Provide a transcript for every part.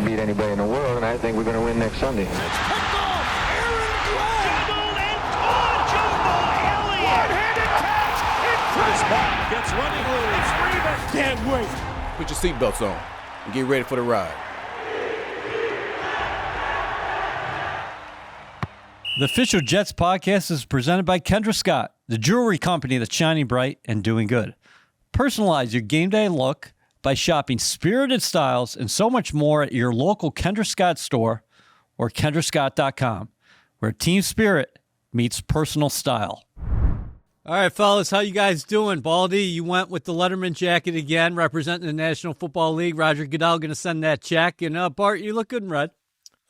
can beat anybody in the world, and I think we're going to win next Sunday. Gets running loose. Rematch. Can't wait. Put your seatbelts on and get ready for the ride. The official Jets podcast is presented by Kendra Scott, the jewelry company that's shining bright and doing good. Personalize your game day look by shopping spirited styles and so much more at your local Kendra Scott store or kendrascott.com, where team spirit meets personal style. All right, fellas, how you guys doing? Baldy, you went with the Letterman jacket again, representing the National Football League. Roger Goodell going to send that check. And Bart, you look good in red.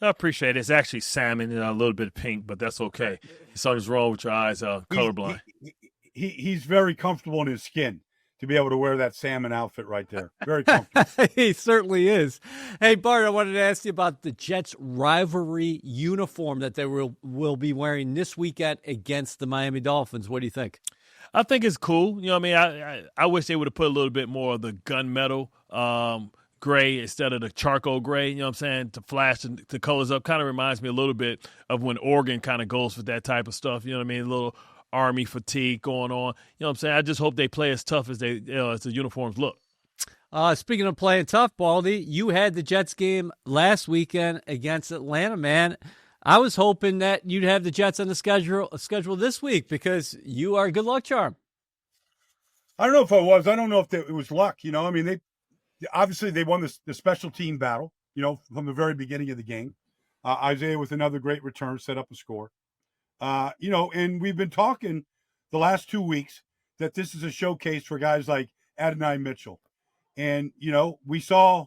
I appreciate it. It's actually salmon and a little bit of pink, but that's okay. Something's wrong with your eyes, colorblind. He's very comfortable in his skin to be able to wear that salmon outfit right there. Very comfortable. He certainly is. Hey, Bart, I wanted to ask you about the Jets' rivalry uniform that they will be wearing this weekend against the Miami Dolphins. What do you think? I think it's cool. You know what I mean? I wish they would have put a little bit more of the gunmetal gray instead of the charcoal gray, you know what I'm saying, to flash the colors up. Kind of reminds me a little bit of when Oregon kind of goes for that type of stuff, you know what I mean, a little Army fatigue going on. You know what I'm saying? I just hope they play as tough as as the uniforms look. Speaking of playing tough, Baldy, you had the Jets game last weekend against Atlanta, man. I was hoping that you'd have the Jets on the schedule this week because you are a good luck charm. I don't know if I was. I don't know if it was luck. You know, I mean, they won the special team battle, you know, from the very beginning of the game. Isaiah with another great return set up a score. You know, and we've been talking the last 2 weeks that this is a showcase for guys like Adonai Mitchell. And, you know, we saw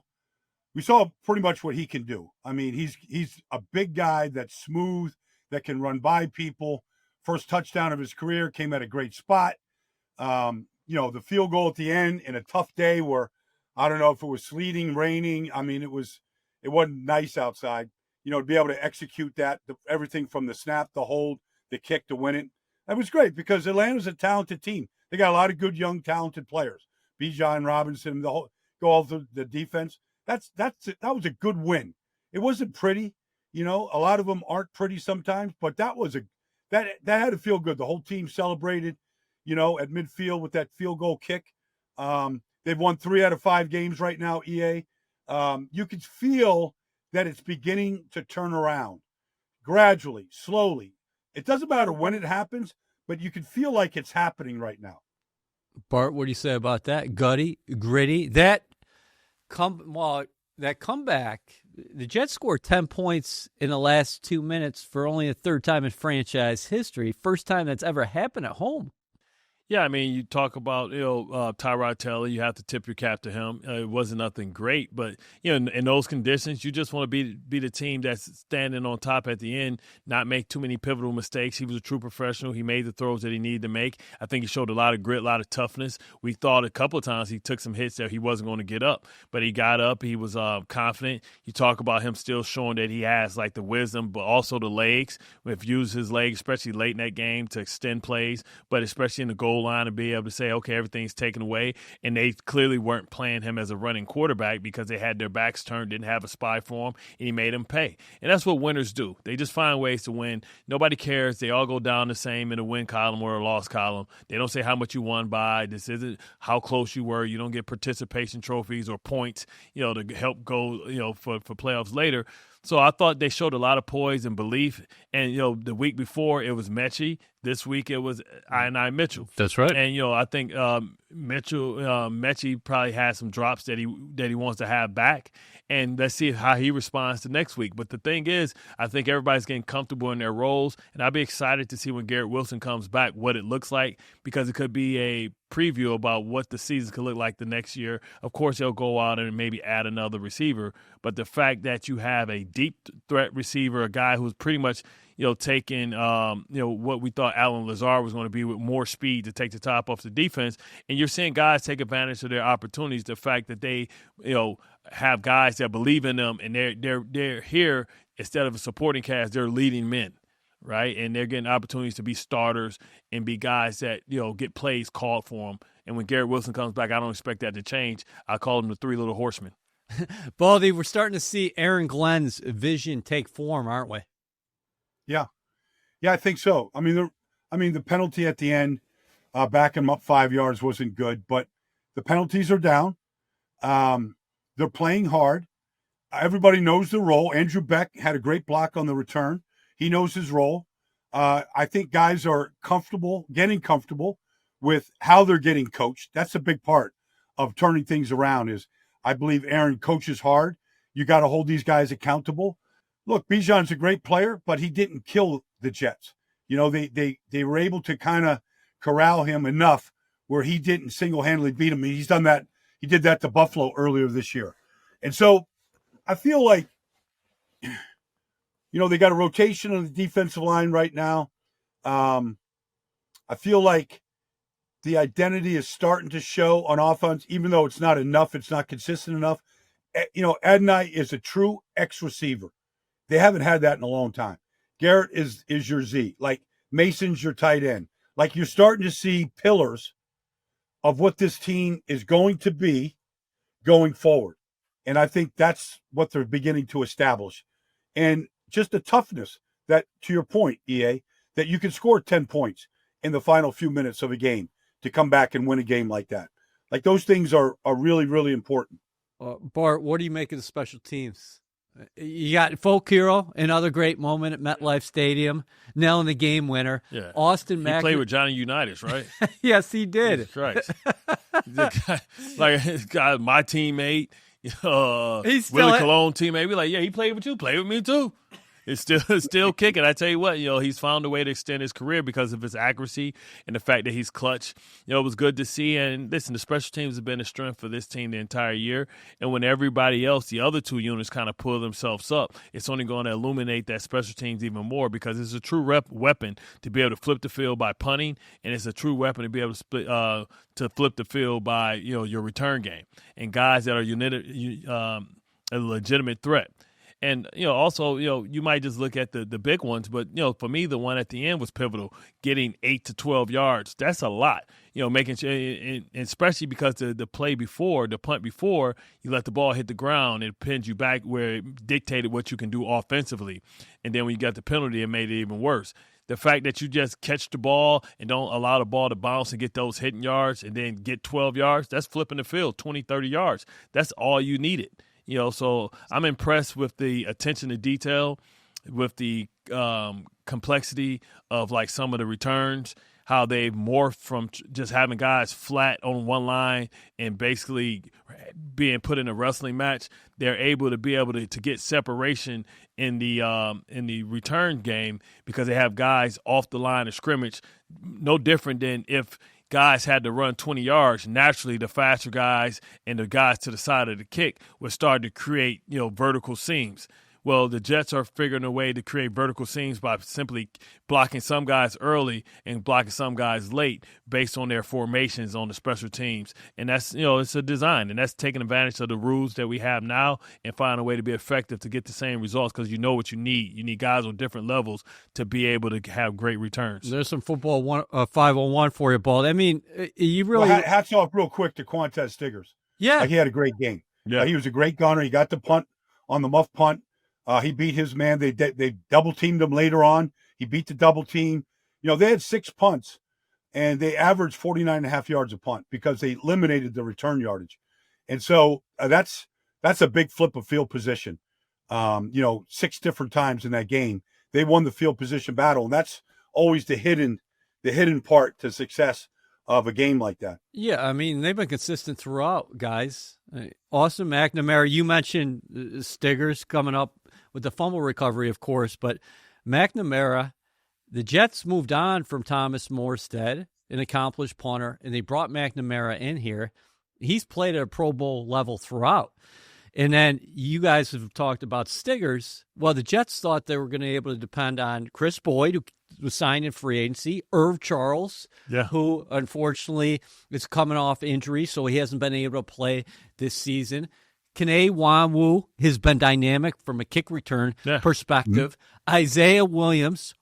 pretty much what he can do. I mean, he's a big guy that's smooth, that can run by people. First touchdown of his career came at a great spot. You know, the field goal at the end in a tough day where I don't know if it was sleeting, raining. I mean, it wasn't nice outside. You know, to be able to execute that, everything from the snap, the hold, the kick to win it. That was great because Atlanta's a talented team. They got a lot of good, young, talented players. Bijan Robinson, go all through the defense. That was a good win. It wasn't pretty. You know, a lot of them aren't pretty sometimes, but that had to feel good. The whole team celebrated, you know, at midfield with that field goal kick. They've won 3 out of 5 games right now, EA. You could feel that it's beginning to turn around gradually, slowly. It doesn't matter when it happens, but you can feel like it's happening right now. Bart, what do you say about that? Gutty, gritty. That comeback, the Jets scored 10 points in the last 2 minutes for only the third time in franchise history. First time that's ever happened at home. Yeah, I mean, you talk about, Tyrod Taylor, you have to tip your cap to him. It wasn't nothing great, but, you know, in those conditions, you just want to be the team that's standing on top at the end, not make too many pivotal mistakes. He was a true professional. He made the throws that he needed to make. I think he showed a lot of grit, a lot of toughness. We thought a couple of times he took some hits that he wasn't going to get up, but he got up. He was confident. You talk about him still showing that he has, like, the wisdom, but also the legs. We've used his legs, especially late in that game, to extend plays, but especially in the goal line to be able to say, okay, everything's taken away. And they clearly weren't playing him as a running quarterback because they had their backs turned, didn't have a spy for him, and he made him pay. And that's what winners do. They just find ways to win. Nobody cares. They all go down the same in a win column or a loss column. They don't say how much you won by. This isn't how close you were. You don't get participation trophies or points, you know, to help go, you know, for playoffs later. So I thought they showed a lot of poise and belief. And, you know, the week before it was Mechie. This week it was Adonai Mitchell. That's right. And, you know, I think Mechie probably has some drops that he wants to have back. And let's see how he responds to next week. But the thing is, I think everybody's getting comfortable in their roles. And I'll be excited to see when Garrett Wilson comes back what it looks like, because it could be a preview about what the season could look like the next year. Of course, they'll go out and maybe add another receiver. But the fact that you have a deep threat receiver, a guy who's pretty much, you know, taking, what we thought Alan Lazard was going to be with more speed to take the top off the defense. And you're seeing guys take advantage of their opportunities. The fact that they, you know, have guys that believe in them and they're here instead of a supporting cast, they're leading men, right? And they're getting opportunities to be starters and be guys that, you know, get plays called for them. And when Garrett Wilson comes back, I don't expect that to change. I call them the 3 little horsemen. Baldy, we're starting to see Aaron Glenn's vision take form, aren't we? Yeah, I think so. I mean, the penalty at the end, backing him up 5 yards wasn't good, but the penalties are down. They're playing hard. Everybody knows the role. Andrew Beck had a great block on the return. He knows his role. I think guys are getting comfortable with how they're getting coached. That's a big part of turning things around. Is I believe Aaron coaches hard. You got to hold these guys accountable. Look, Bijan's a great player, but he didn't kill the Jets. You know, they were able to kind of corral him enough where he didn't single-handedly beat him. He's done that. He did that to Buffalo earlier this year. And so I feel like, you know, they got a rotation on the defensive line right now. I feel like the identity is starting to show on offense, even though it's not enough. It's not consistent enough. You know, Adonai is a true X receiver. They haven't had that in a long time. Garrett is your Z. Like Mason's your tight end. Like you're starting to see pillars of what this team is going to be going forward. And I think that's what they're beginning to establish. And just the toughness that, to your point, EA, that you can score 10 points in the final few minutes of a game to come back and win a game like that. Like those things are really, really important. Bart, what do you make of the special teams? You got Folk Hero, another great moment at MetLife Stadium, nailing the game winner. Yeah. Austin He Mack. played with Johnny Unitas, right? Yes, he did. Jesus Christ. Like, guy, my teammate, He's still Willie Colon teammate. We like, yeah, he played with you. Play with me too. It's still kicking. I tell you what, you know, he's found a way to extend his career because of his accuracy and the fact that he's clutch. You know, it was good to see. And listen, the special teams have been a strength for this team the entire year. And when everybody else, the other two units, kind of pull themselves up, it's only going to illuminate that special teams even more because it's a true weapon to be able to flip the field by punting, and it's a true weapon to be able to flip the field by, you know, your return game and guys that are a legitimate threat. And, you know, also, you know, you might just look at the big ones, but, you know, for me, the one at the end was pivotal, getting 8 to 12 yards. That's a lot, you know, making sure, and especially because the punt before, you let the ball hit the ground, it pinned you back where it dictated what you can do offensively. And then when you got the penalty, it made it even worse. The fact that you just catch the ball and don't allow the ball to bounce and get those hitting yards and then get 12 yards, that's flipping the field, 20, 30 yards. That's all you needed. You know, so I'm impressed with the attention to detail, with the complexity of like some of the returns, how they've morphed from just having guys flat on one line and basically being put in a wrestling match. They're able to get separation in the return game because they have guys off the line of scrimmage, no different than if guys had to run 20 yards. Naturally, the faster guys and the guys to the side of the kick would start to create, you know, vertical seams. Well, the Jets are figuring a way to create vertical seams by simply blocking some guys early and blocking some guys late based on their formations on the special teams. And that's, you know, it's a design, and that's taking advantage of the rules that we have now and finding a way to be effective to get the same results because you know what you need. You need guys on different levels to be able to have great returns. There's some football 501 for you, Bald. I mean, you really... Well, hats off real quick to Quantez Stiggers. Yeah. Like he had a great game. Yeah. He was a great gunner. He got the punt on the muff punt. He beat his man. They double-teamed him later on. He beat the double team. You know, they had 6 punts, and they averaged 49.5 yards a punt because they eliminated the return yardage. And so that's a big flip of field position. You know, 6 different times in that game. They won the field position battle, and that's always the hidden part to success of a game like that. Yeah, I mean, they've been consistent throughout, guys. Austin McNamara, you mentioned Stiggers coming up with the fumble recovery, of course, but McNamara, the Jets moved on from Thomas Morstead, an accomplished punter, and they brought McNamara in here. He's played at a Pro Bowl level throughout. And then you guys have talked about Stiggers. Well, the Jets thought they were going to be able to depend on Chris Boyd, who was signed in free agency, Irv Charles, who unfortunately is coming off injury, so he hasn't been able to play this season. Kene Nwanwu has been dynamic from a kick return perspective. Mm-hmm. Isaiah Williams,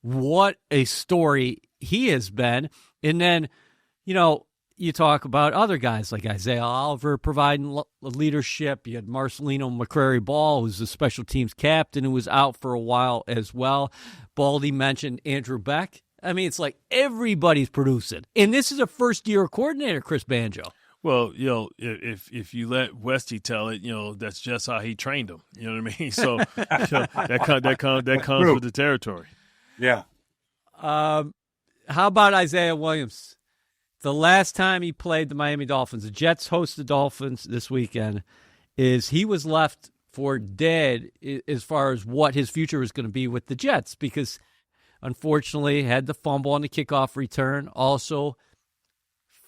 what a story he has been. And then, you know, you talk about other guys like Isaiah Oliver providing leadership. You had Marcelino McCrary-Ball, who's the special teams captain, who was out for a while as well. Baldy mentioned Andrew Beck. I mean, it's like everybody's producing. And this is a first-year coordinator, Chris Banjo. Well, if you let Westy tell it, that's just how he trained him. You know what I mean? So that comes with the territory. Yeah. How about Isaiah Williams? The last time he played the Miami Dolphins, the Jets host the Dolphins this weekend, he was left for dead as far as what his future was going to be with the Jets because, unfortunately, had the fumble on the kickoff return. Also,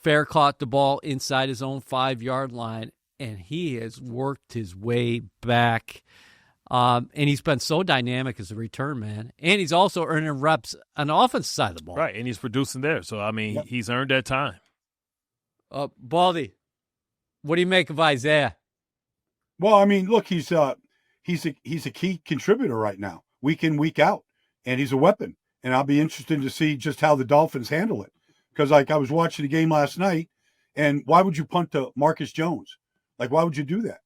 Fair caught the ball inside his own 5-yard line, and he has worked his way back. And he's been so dynamic as a return man. And he's also earning reps on the offensive side of the ball. Right, and he's producing there. So, I mean, he's earned that time. Baldy, what do you make of Isaiah? Well, I mean, look, he's a key contributor right now, week in, week out. And he's a weapon. And I'll be interested to see just how the Dolphins handle it. Because, like, I was watching the game last night, and why would you punt to Marcus Jones? Like, why would you do that?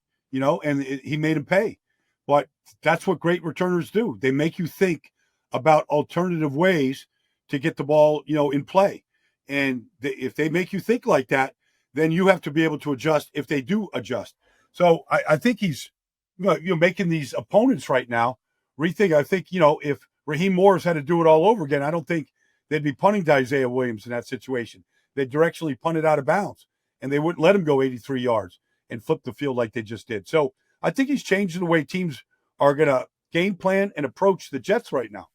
And he made him pay. But that's what great returners do. They make you think about alternative ways to get the ball, in play. And if they make you think like that, then you have to be able to adjust if they do adjust. So I think he's making these opponents right now rethink. I think, if Raheem Morris had to do it all over again, I don't think they'd be punting to Isaiah Williams in that situation. They'd directionally punt it out of bounds, and they wouldn't let him go 83 yards and flip the field like they just did. So I think he's changing the way teams are going to game plan and approach the Jets right now.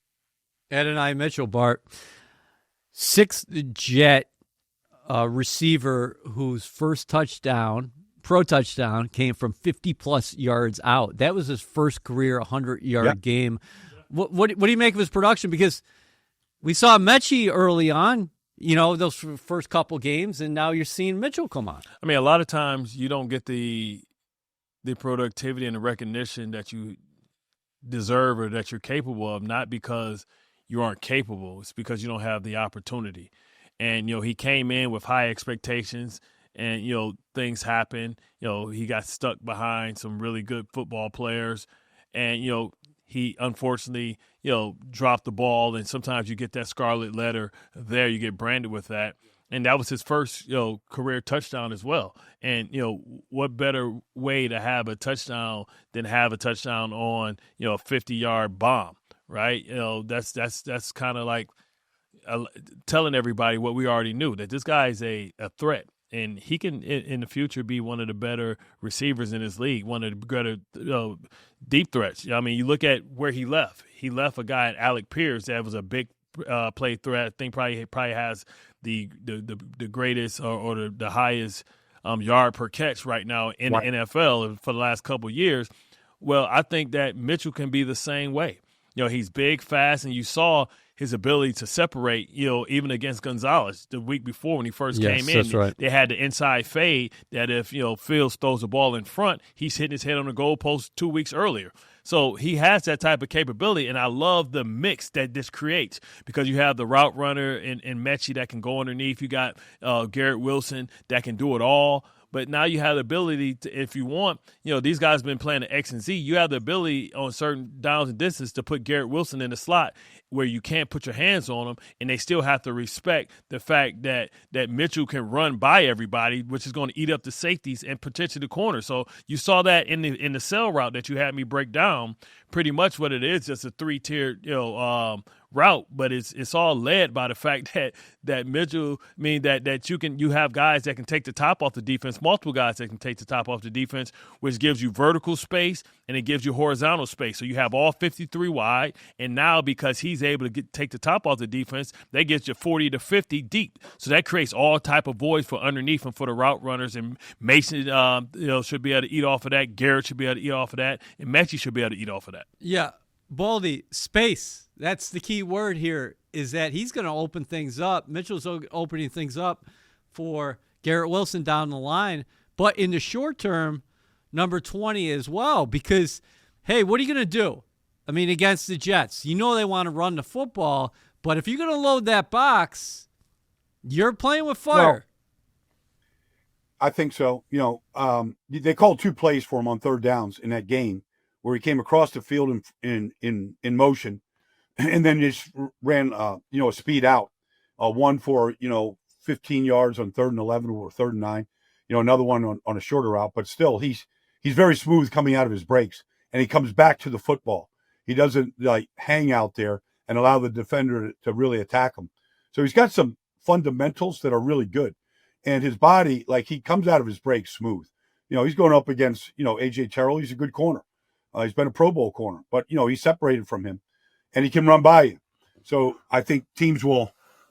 Adonai Mitchell, Bart, sixth Jet receiver whose first pro touchdown, came from 50-plus yards out. That was his first career 100-yard game. What do you make of his production? Because we saw Mechie early on, those first couple games, and now you're seeing Mitchell come on. I mean, a lot of times you don't get the productivity and the recognition that you deserve or that you're capable of, not because you aren't capable. It's because you don't have the opportunity. And, he came in with high expectations and, things happen. He got stuck behind some really good football players and, he unfortunately, dropped the ball, and sometimes you get that scarlet letter there. You get branded with that. And that was his first, career touchdown as well. And, what better way to have a touchdown than have a touchdown on, a 50-yard bomb, right? That's kind of like telling everybody what we already knew, that this guy is a threat. And he can, in the future, be one of the better receivers in his league, one of the better deep threats. I mean, you look at where he left. He left a guy, Alec Pierce, that was a big play threat. I think probably has the greatest or the highest yard per catch right now in the NFL for the last couple of years. Well, I think that Mitchell can be the same way. He's big, fast, and you saw his ability to separate, even against Gonzalez the week before when he first came in. That's right. They had the inside fade that if, Fields throws the ball in front, he's hitting his head on the goalpost 2 weeks earlier. So he has that type of capability, and I love the mix that this creates because you have the route runner in Mechie that can go underneath. You got Garrett Wilson that can do it all. But now you have the ability to, if you want, these guys have been playing the X and Z. You have the ability on certain downs and distance to put Garrett Wilson in the slot where you can't put your hands on him, and they still have to respect the fact that Mitchell can run by everybody, which is going to eat up the safeties and potentially the corners. So you saw that in the cell route that you had me break down. Pretty much what it is, just a 3-tiered route, but it's all led by the fact that Mitchell, that you have guys that can take the top off the defense, multiple guys that can take the top off the defense, which gives you vertical space and it gives you horizontal space. So you have all 53 wide, and now because he's able to take the top off the defense, that gets you 40 to 50 deep. So that creates all type of voids for underneath and for the route runners. And Mason, should be able to eat off of that. Garrett should be able to eat off of that, and Mechie should be able to eat off of that. Yeah, Baldy, space. That's the key word here, is that he's going to open things up. Mitchell's opening things up for Garrett Wilson down the line. But in the short term, number 20 as well, because, hey, what are you going to do? I mean, against the Jets, they want to run the football, but if you're going to load that box, you're playing with fire. I think so. They called 2 plays for him on third downs in that game where he came across the field in motion and then just ran, a speed out, one for, 15 yards on 3rd and 11 or 3rd and 9, another one on a shorter route, but still he's very smooth coming out of his breaks and he comes back to the football. He doesn't like hang out there and allow the defender to really attack him. So he's got some fundamentals that are really good. And his body, like he comes out of his breaks smooth. He's going up against, A.J. Terrell. He's a good corner. He's been a Pro Bowl corner, but, he's separated from him and he can run by you. So I think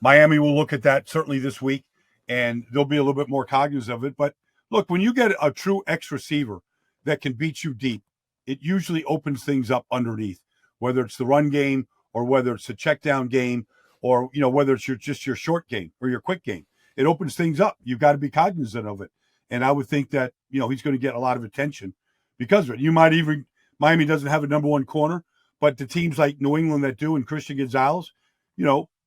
Miami will look at that certainly this week and they'll be a little bit more cognizant of it. But look, when you get a true X receiver that can beat you deep, it usually opens things up underneath, whether it's the run game or whether it's the check down game or, whether it's just your short game or your quick game. It opens things up. You've got to be cognizant of it. And I would think that, he's going to get a lot of attention because of it. Miami doesn't have a number 1 corner, but the teams like New England that do and Christian Gonzalez,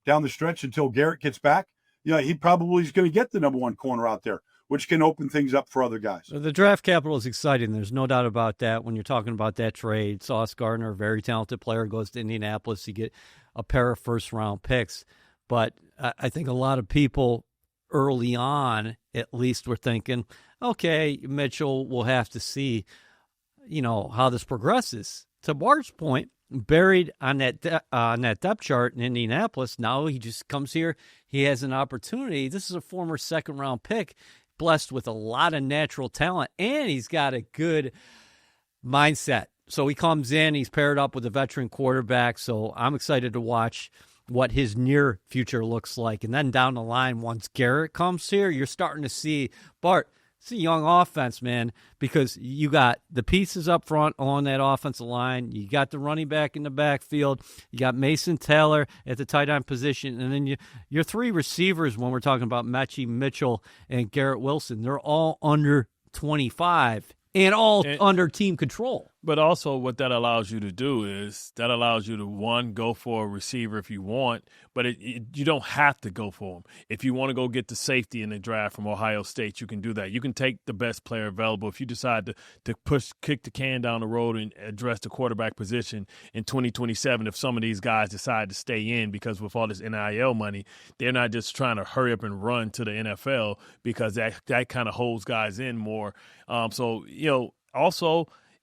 down the stretch until Garrett gets back, he probably is going to get the number 1 corner out there, which can open things up for other guys. The draft capital is exciting. There's no doubt about that. When you're talking about that trade, Sauce Gardner, a very talented player, goes to Indianapolis. You get a pair of first-round picks. But I think a lot of people early on, at least, were thinking, okay, Mitchell will have to see, how this progresses. To Bart's point, buried on that depth chart in Indianapolis, now he just comes here. He has an opportunity. This is a former second-round pick, blessed with a lot of natural talent, and he's got a good mindset. So he comes in, he's paired up with a veteran quarterback, so I'm excited to watch what his near future looks like. And then down the line, once Garrett comes here, you're starting to see, Bart, it's a young offense, man, because you got the pieces up front on that offensive line. You got the running back in the backfield. You got Mason Taylor at the tight end position. And then your 3 receivers, when we're talking about Mechie, Mitchell, and Garrett Wilson, they're all under 25 and all under team control. But also what that allows you to do is that allows you to, one, go for a receiver if you want, but you don't have to go for him. If you want to go get the safety in the draft from Ohio State, you can do that. You can take the best player available. If you decide to kick the can down the road and address the quarterback position in 2027, if some of these guys decide to stay in, because with all this NIL money, they're not just trying to hurry up and run to the NFL because that kind of holds guys in more. Also,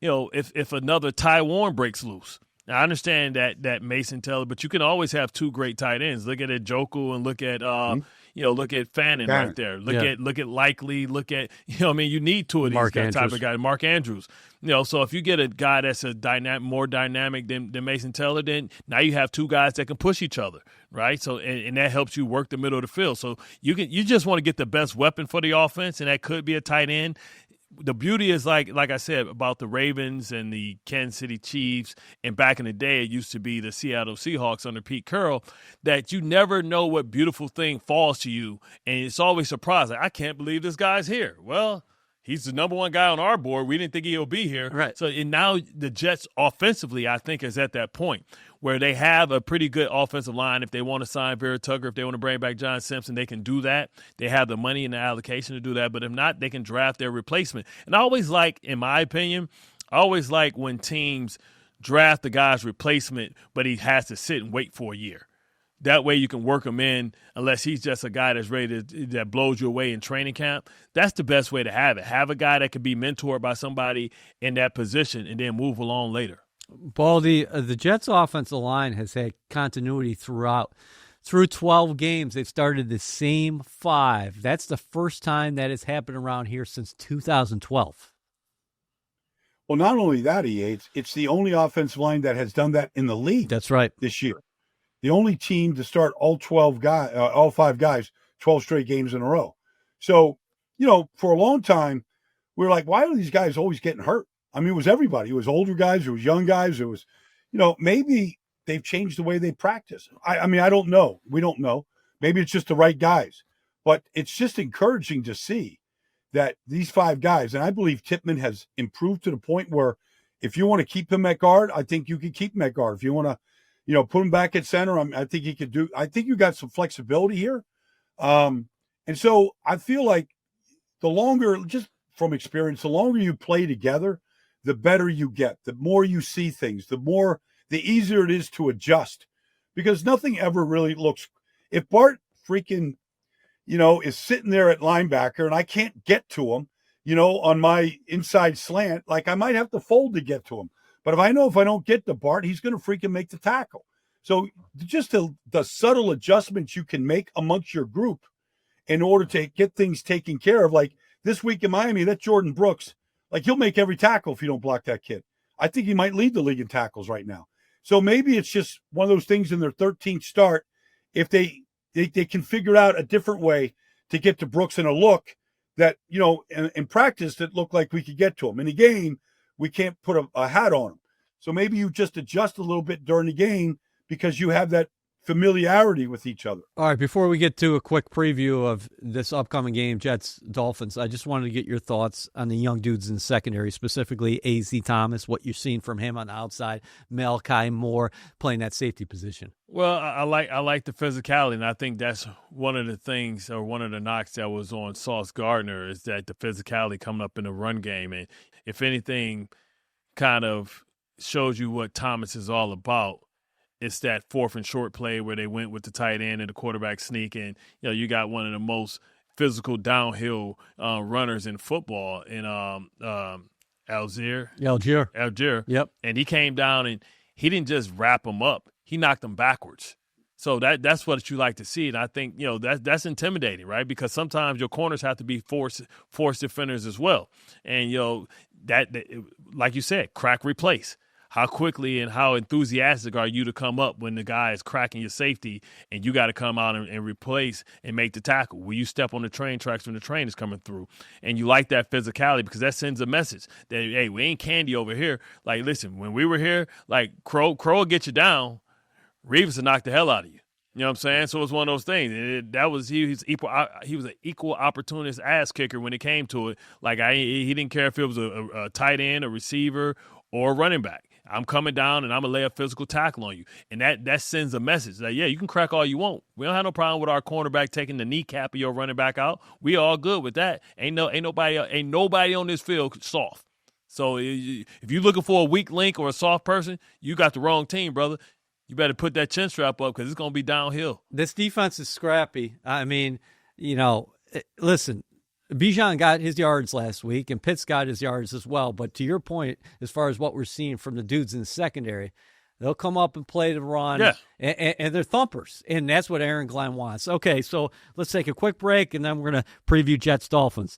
if another Taiwan breaks loose. Now, I understand that Mason Taylor, but you can always have 2 great tight ends. Look at Njoku and look at look at Fannin right there. Look at Likely. Look at you need 2 of these type of guys. Mark Andrews. So if you get a guy that's more dynamic than Mason Taylor, then now you have 2 guys that can push each other, right? So and that helps you work the middle of the field. So you just want to get the best weapon for the offense, and that could be a tight end. The beauty is, like I said, about the Ravens and the Kansas City Chiefs, and back in the day, it used to be the Seattle Seahawks under Pete Carroll, that you never know what beautiful thing falls to you, and it's always surprising. I can't believe this guy's here. Well, he's the number 1 guy on our board. We didn't think he'll be here. Right. So and now the Jets offensively, I think, is at that point where they have a pretty good offensive line. If they want to sign Vera Tucker, if they want to bring back John Simpson, they can do that. They have the money and the allocation to do that. But if not, they can draft their replacement. And I always like, in my opinion, when teams draft the guy's replacement, but he has to sit and wait for a year. That way you can work him in, unless he's just a guy that's ready that blows you away in training camp. That's the best way to have it. Have a guy that can be mentored by somebody in that position and then move along later. Baldy, the Jets' offensive line has had continuity throughout. Through 12 games, they've started the same 5. That's the first time that has happened around here since 2012. Well, not only that, it's the only offensive line that has done that in the league. That's right. This year. The only team to start all 5 guys, 12 straight games in a row. So, for a long time, we were like, why are these guys always getting hurt? I mean, it was everybody. It was older guys. It was young guys. It was, maybe they've changed the way they practice. I mean, I don't know. We don't know. Maybe it's just the right guys. But it's just encouraging to see that these 5 guys, and I believe Tippmann has improved to the point where if you want to keep him at guard, I think you can keep him at guard. If you want to, put him back at center, I think he could do. I think you got some flexibility here. And so I feel like the longer, just from experience, the longer you play together, the better you get. The more you see things, the easier it is to adjust, because nothing ever really looks. If Bart freaking, is sitting there at linebacker and I can't get to him, on my inside slant, like I might have to fold to get to him. But if I don't get to Bart, he's going to freaking make the tackle. So just the subtle adjustments you can make amongst your group in order to get things taken care of. Like this week in Miami, that Jordan Brooks, like he'll make every tackle if you don't block that kid. I think he might lead the league in tackles right now. So maybe it's just one of those things in their 13th start. If they can figure out a different way to get to Brooks in a look that, in practice that looked like we could get to him. In the game, we can't put a hat on him. So maybe you just adjust a little bit during the game because you have that familiarity with each other. All right, before we get to a quick preview of this upcoming game, Jets-Dolphins, I just wanted to get your thoughts on the young dudes in the secondary, specifically A.Z. Thomas, what you're seeing from him on the outside, Malachi Moore playing that safety position. Well, I like the physicality, and I think that's one of the things, or one of the knocks that was on Sauce Gardner, is that the physicality coming up in the run game. And if anything kind of shows you what Thomas is all about, it's that 4th and short play where they went with the tight end and the quarterback sneak. And, you got one of the most physical downhill runners in football in Algier. Yep. And he came down and he didn't just wrap him up. He knocked him backwards. So that's what you like to see. And I think, that's intimidating, right? Because sometimes your corners have to be force defenders as well. And, that like you said, crack, replace. How quickly and how enthusiastic are you to come up when the guy is cracking your safety and you got to come out and replace and make the tackle? Will you step on the train tracks when the train is coming through? And you like that physicality because that sends a message that, hey, we ain't candy over here. Like, listen, when we were here, like Crow will get you down. Reeves will knock the hell out of you. You know what I'm saying? So it's one of those things. He was an equal opportunist ass kicker when it came to it. Like he didn't care if it was a tight end, a receiver, or a running back. I'm coming down and I'm going to lay a physical tackle on you. And that sends a message that, yeah, you can crack all you want. We don't have no problem with our cornerback taking the kneecap of your running back out. We all good with that. Ain't nobody on this field soft. So if you're looking for a weak link or a soft person, you got the wrong team, brother. You better put that chin strap up because it's going to be downhill. This defense is scrappy. I mean, listen, Bijan got his yards last week, and Pitts got his yards as well. But to your point, as far as what we're seeing from the dudes in the secondary, they'll come up and play the run, yeah. and they're thumpers, and that's what Aaron Glenn wants. Okay, so let's take a quick break, and then we're going to preview Jets-Dolphins.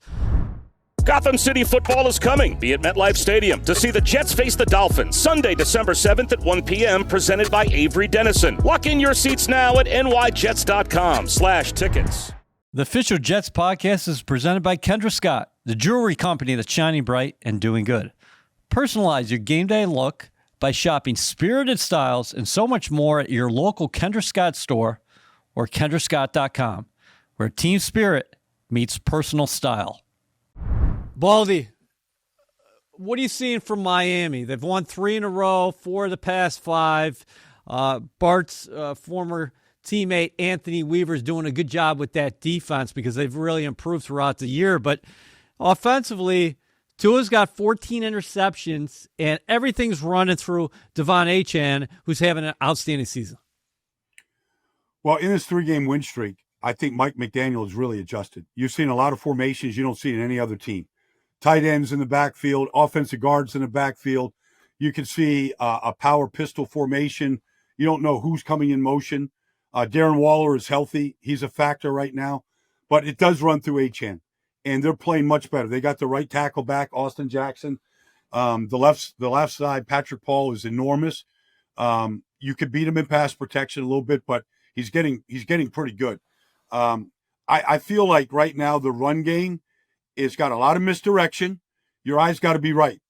Gotham City football is coming. Be at MetLife Stadium to see the Jets face the Dolphins Sunday, December 7th at 1 p.m. presented by Avery Dennison. Lock in your seats now at nyjets.com/tickets. The official Jets podcast is presented by Kendra Scott, the jewelry company that's shining bright and doing good. Personalize your game day look by shopping spirited styles and so much more at your local Kendra Scott store or kendrascott.com, where team spirit meets personal style. Baldy, what are you seeing from Miami? They've won 3 in a row, 4 of the past 5. Bart's former teammate Anthony Weaver's doing a good job with that defense because they've really improved throughout the year. But offensively, Tua's got 14 interceptions, and everything's running through Devon Achane, who's having an outstanding season. Well, in this 3-game win streak, I think Mike McDaniel has really adjusted. You've seen a lot of formations you don't see in any other team. Tight ends in the backfield, offensive guards in the backfield. You can see a power pistol formation. You don't know who's coming in motion. Darren Waller is healthy. He's a factor right now. But it does run through Achane, and they're playing much better. They got the right tackle back, Austin Jackson. The left side, Patrick Paul, is enormous. You could beat him in pass protection a little bit, but he's getting pretty good. I feel like right now the run game it's got a lot of misdirection. Your eyes got to be right.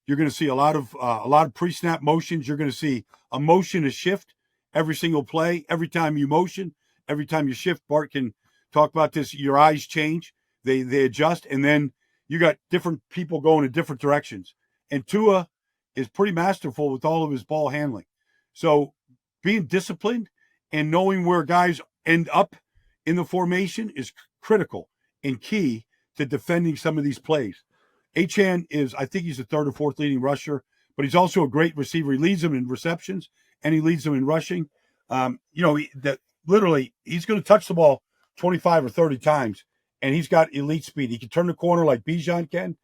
You're going to see a lot of pre-snap motions. You're going to see a motion to shift every single play. Every time you motion, every time you shift, Bart can talk about this. Your eyes change. They adjust, and then you got different people going in different directions. And Tua is pretty masterful with all of his ball handling. So being disciplined and knowing where guys end up in the formation is critical and key to defending some of these plays. Achane I think he's the third or fourth leading rusher, but he's also a great receiver. He leads them in receptions and he leads them in rushing. Literally, he's going to touch the ball 25 or 30 times, and he's got elite speed. He can turn the corner like Bijan can,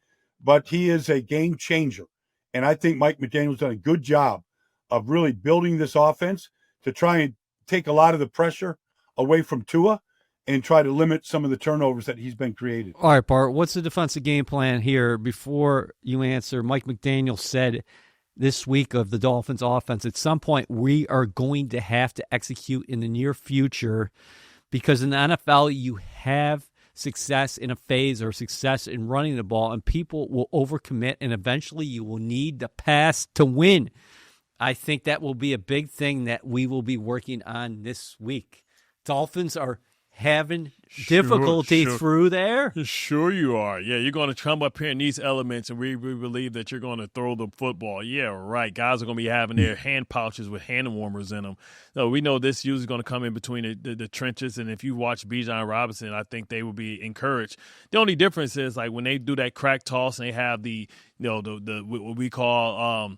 but he is a game changer. And I think Mike McDaniel's done a good job of really building this offense to try and take a lot of the pressure away from Tua and try to limit some of the turnovers that he's been created. All right, Bart, what's the defensive game plan here? Before you answer, Mike McDaniel said this week of the Dolphins offense, at some point we are going to have to execute in the near future, because in the NFL you have success in a phase or success in running the ball, and people will overcommit, and eventually you will need the pass to win. I think that will be a big thing that we will be working on this week. Dolphins are having difficulty through there. Sure you are. Yeah, you're going to come up here in these elements, and we believe that you're going to throw the football. Yeah, right. Guys are going to be having their hand pouches with hand warmers in them. So we know this usually going to come in between the trenches, and if you watch Bijan Robinson, I think they will be encouraged. The only difference is, like, when they do that crack toss and they have the what we call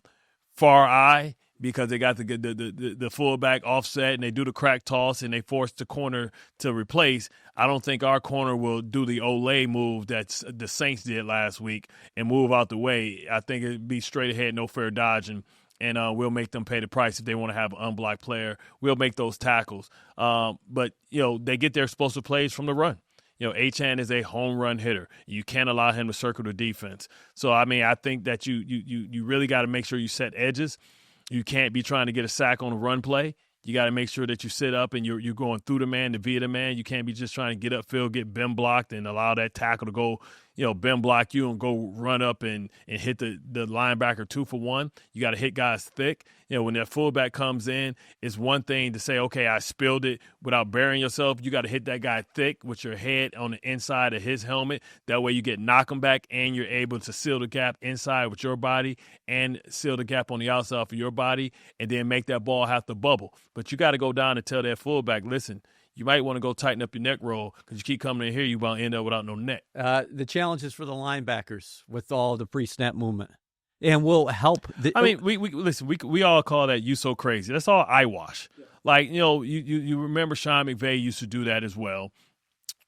far eye, because they got the fullback offset and they do the crack toss and they force the corner to replace. I don't think our corner will do the Olay move that the Saints did last week and move out the way. I think it'd be straight ahead, no fair dodging, and we'll make them pay the price if they want to have an unblocked player. We'll make those tackles. But, they get their explosive plays from the run. Achane is a home run hitter. You can't allow him to circle the defense. So, I think that you really got to make sure you set edges. You can't be trying to get a sack on a run play. You got to make sure that you sit up and you're going through the man to via the man. You can't be just trying to get upfield, get bend blocked, and allow that tackle to go, bend block you and go run up and hit the linebacker 2-for-1. You got to hit guys thick. When that fullback comes in, it's one thing to say, okay, I spilled it without burying yourself. You got to hit that guy thick with your head on the inside of his helmet. That way you get knock him back and you're able to seal the gap inside with your body and seal the gap on the outside for your body, and then make that ball have to bubble. But you got to go down and tell that fullback, listen, you might want to go tighten up your neck roll, because you keep coming in here, you about to end up without no neck. The challenge is for the linebackers with all the pre-snap movement, and will help. We all call that "you so crazy." That's all eyewash. Yeah. Like, you remember Sean McVay used to do that as well,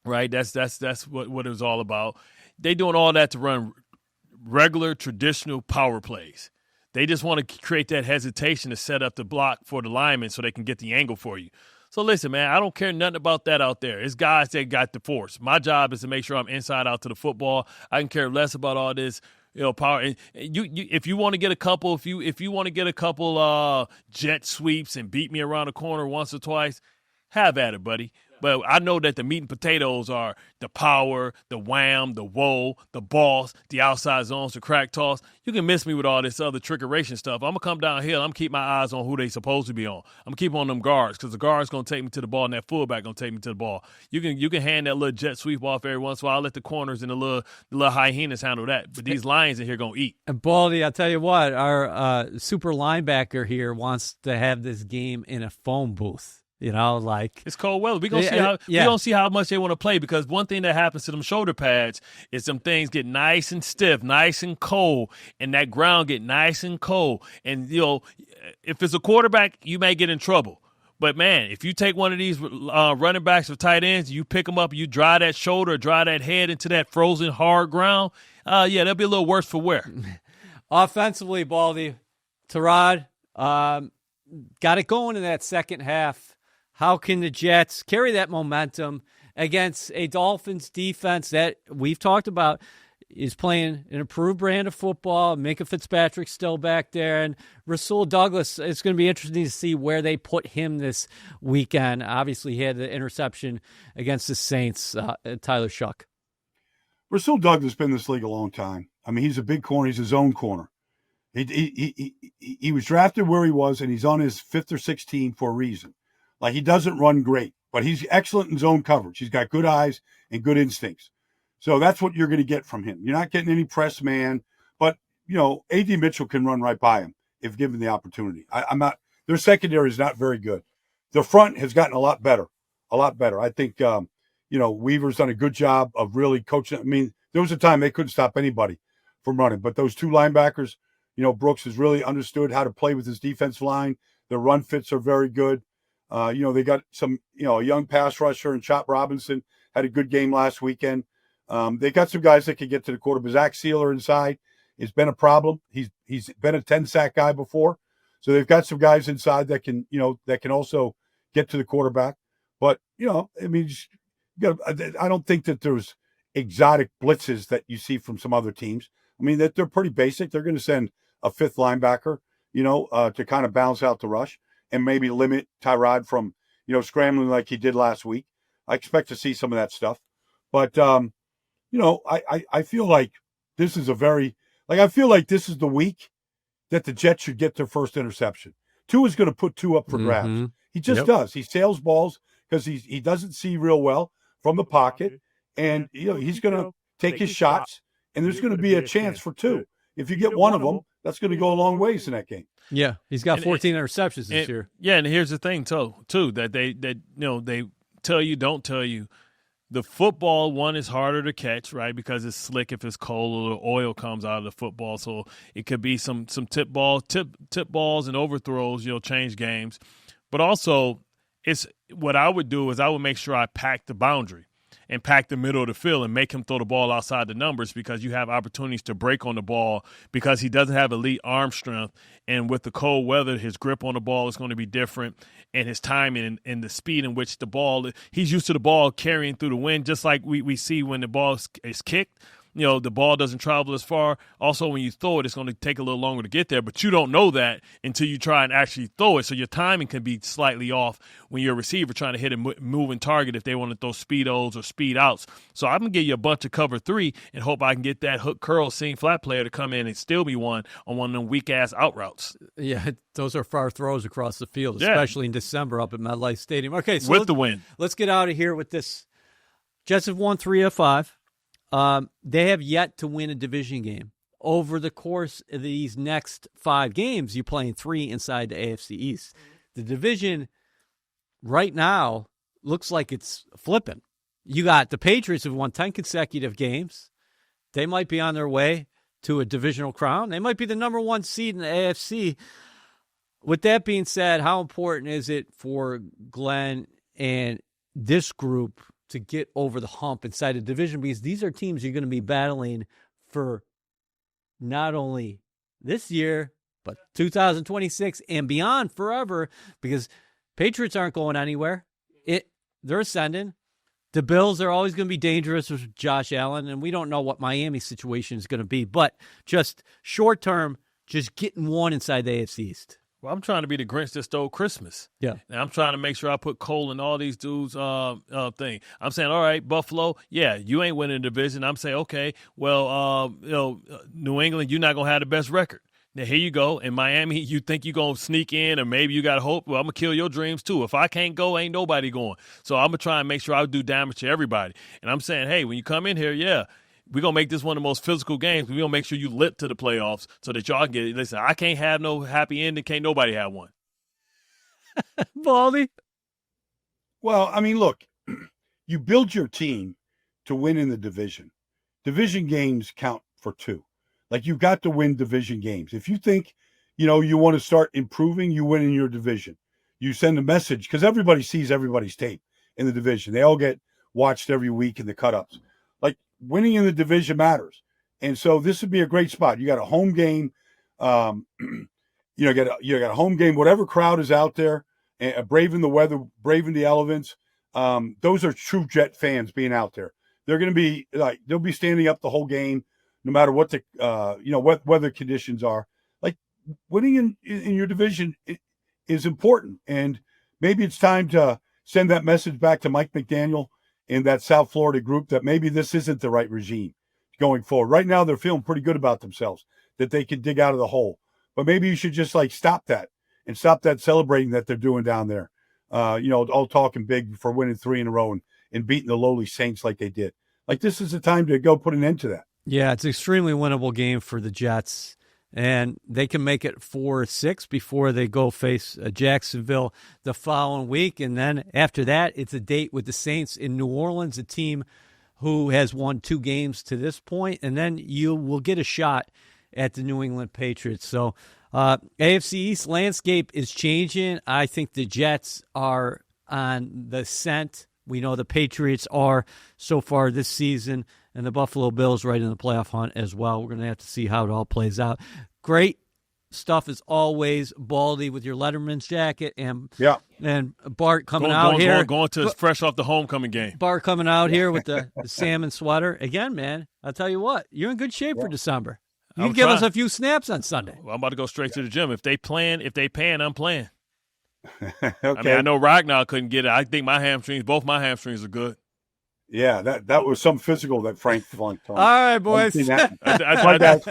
right? That's what it was all about. They doing all that to run regular traditional power plays. They just want to create that hesitation to set up the block for the lineman so they can get the angle for you. So listen, man, I don't care nothing about that out there. It's guys that got the force. My job is to make sure I'm inside out to the football. I can care less about all this, power. And if you want to get a couple, if you want to get a couple jet sweeps and beat me around the corner once or twice, have at it, buddy. But I know that the meat and potatoes are the power, the wham, the whoa, the boss, the outside zones, the crack toss. You can miss me with all this other trickeration stuff. I'm going to come downhill. I'm going to keep my eyes on who they supposed to be on. I'm going to keep on them guards, because the guard's going to take me to the ball and that fullback going to take me to the ball. You can hand that little jet sweep off every once in a while. I'll let the corners and the little hyenas handle that. But these lions in here going to eat. And Baldy, I'll tell you what, our super linebacker here wants to have this game in a phone booth. It's cold weather. We're gonna see how much they want to play, because one thing that happens to them shoulder pads is some things get nice and stiff, nice and cold, and that ground get nice and cold. And if it's a quarterback, you may get in trouble. But man, if you take one of these running backs or tight ends, you pick them up, you dry that shoulder, dry that head into that frozen hard ground. That'll be a little worse for wear. Offensively, Baldy, Tyrod got it going in that second half. How can the Jets carry that momentum against a Dolphins defense that we've talked about is playing an improved brand of football? Minka Fitzpatrick's still back there, and Rasul Douglas, it's going to be interesting to see where they put him this weekend. Obviously, he had the interception against the Saints, Tyler Shuck. Rasul Douglas has been in this league a long time. He's a big corner. He's his own corner. He was drafted where he was, and he's on his fifth or sixth team for a reason. Like, he doesn't run great, but he's excellent in zone coverage. He's got good eyes and good instincts. So that's what you're going to get from him. You're not getting any press man, but, A.D. Mitchell can run right by him if given the opportunity. Their secondary is not very good. The front has gotten a lot better. I think, Weaver's done a good job of really coaching. there was a time they couldn't stop anybody from running. But those two linebackers, Brooks has really understood how to play with his defensive line. Their run fits are very good. They got some, a young pass rusher and Chop Robinson had a good game last weekend. They got some guys that can get to the quarterback. Zach Sealer inside has been a problem. He's been a 10-sack guy before. So they've got some guys inside that can also get to the quarterback. But, I don't think that there's exotic blitzes that you see from some other teams. I mean, that they're pretty basic. They're going to send a fifth linebacker, to kind of balance out the rush and maybe limit Tyrod from, scrambling like he did last week. I expect to see some of that stuff. But, I feel like this is the week that the Jets should get their first interception. Tua is going to put two up for grabs. He just does. He sails balls because he doesn't see real well from the pocket. And, he's going to take his shots, and there's going to be a chance for two. If you get one of them, that's going to go a long ways in that game. Yeah, he's got 14 interceptions this year. Yeah, and here's the thing, too, that they tell you, don't tell you. The football one is harder to catch, right, because it's slick if it's cold or the oil comes out of the football. So it could be some tip balls and overthrows, change games. But also, it's what I would do is I would make sure I pack the boundary and pack the middle of the field and make him throw the ball outside the numbers because you have opportunities to break on the ball because he doesn't have elite arm strength. And with the cold weather, his grip on the ball is going to be different and his timing and the speed in which the ball – he's used to the ball carrying through the wind just like we see when the ball is kicked. The ball doesn't travel as far. Also, when you throw it, it's going to take a little longer to get there. But you don't know that until you try and actually throw it. So your timing can be slightly off when you're a receiver trying to hit a moving target if they want to throw speedos or speed outs. So I'm going to give you a bunch of cover three and hope I can get that hook curl seam flat player to come in and steal me one on one of them weak-ass out routes. Yeah, those are far throws across the field, especially in December up at MetLife Stadium. Okay, so with the win. Let's get out of here with this. Jets have won 3 of 5. They have yet to win a division game. Over the course of these next 5 games, you're playing 3 inside the AFC East. The division right now looks like it's flipping. You got the Patriots who've won 10 consecutive games. They might be on their way to a divisional crown. They might be the number 1 seed in the AFC. With that being said, how important is it for Glenn and this group to get over the hump inside the division? Because these are teams you're going to be battling for not only this year, but 2026 and beyond forever, because Patriots aren't going anywhere. They're ascending. The Bills are always going to be dangerous with Josh Allen, and we don't know what Miami's situation is going to be. But just short term, just getting one inside the AFC East. Well, I'm trying to be the Grinch that stole Christmas. Yeah. And I'm trying to make sure I put Cole in all these dudes' thing. I'm saying, all right, Buffalo, yeah, you ain't winning the division. I'm saying, okay, well, New England, you're not going to have the best record. Now, here you go. In Miami, you think you're going to sneak in or maybe you got hope. Well, I'm going to kill your dreams too. If I can't go, ain't nobody going. So I'm going to try and make sure I do damage to everybody. And I'm saying, hey, when you come in here, yeah, we're going to make this one of the most physical games. We're going to make sure you lit to the playoffs so that y'all can get it. Listen, I can't have no happy ending. Can't nobody have one. Baldy? Well, I mean, look, you build your team to win in the division. Division games count for 2. Like, you've got to win division games. If you think, you want to start improving, you win in your division. You send a message because everybody sees everybody's tape in the division. They all get watched every week in the cut-ups. Like, winning in the division matters. And so this would be a great spot. You got a home game. You got a home game, whatever crowd is out there, braving the weather, braving the elements. Those are true Jet fans being out there. They're going to be like, they'll be standing up the whole game, no matter what the, what weather conditions are. Like, winning in your division is important. And maybe it's time to send that message back to Mike McDaniel in that South Florida group that maybe this isn't the right regime going forward. Right now, they're feeling pretty good about themselves, that they can dig out of the hole. But maybe you should just stop that and stop that celebrating that they're doing down there. All talking big for winning 3 in a row and beating the lowly Saints like they did. Like, this is the time to go put an end to that. Yeah, it's an extremely winnable game for the Jets. And they can make it 4-6 before they go face Jacksonville the following week. And then after that, it's a date with the Saints in New Orleans, a team who has won 2 games to this point, and then you will get a shot at the New England Patriots. So AFC East landscape is changing. I think the Jets are on the scent. We know the Patriots are so far this season, and the Buffalo Bills right in the playoff hunt as well. We're going to have to see how it all plays out. Great stuff as always, Baldy, with your Letterman's jacket, and Bart coming out here. Going to fresh off the homecoming game. Bart coming out here with the salmon sweater. Again, man, I'll tell you what, you're in good shape for December. You can give us a few snaps on Sunday. Well, I'm about to go straight to the gym. If they paying, I'm playing. Okay. I mean, I know Ragnar couldn't get it. I think both my hamstrings are good. Yeah, that was some physical that Frank flunked on. All right, boys. Bye, guys.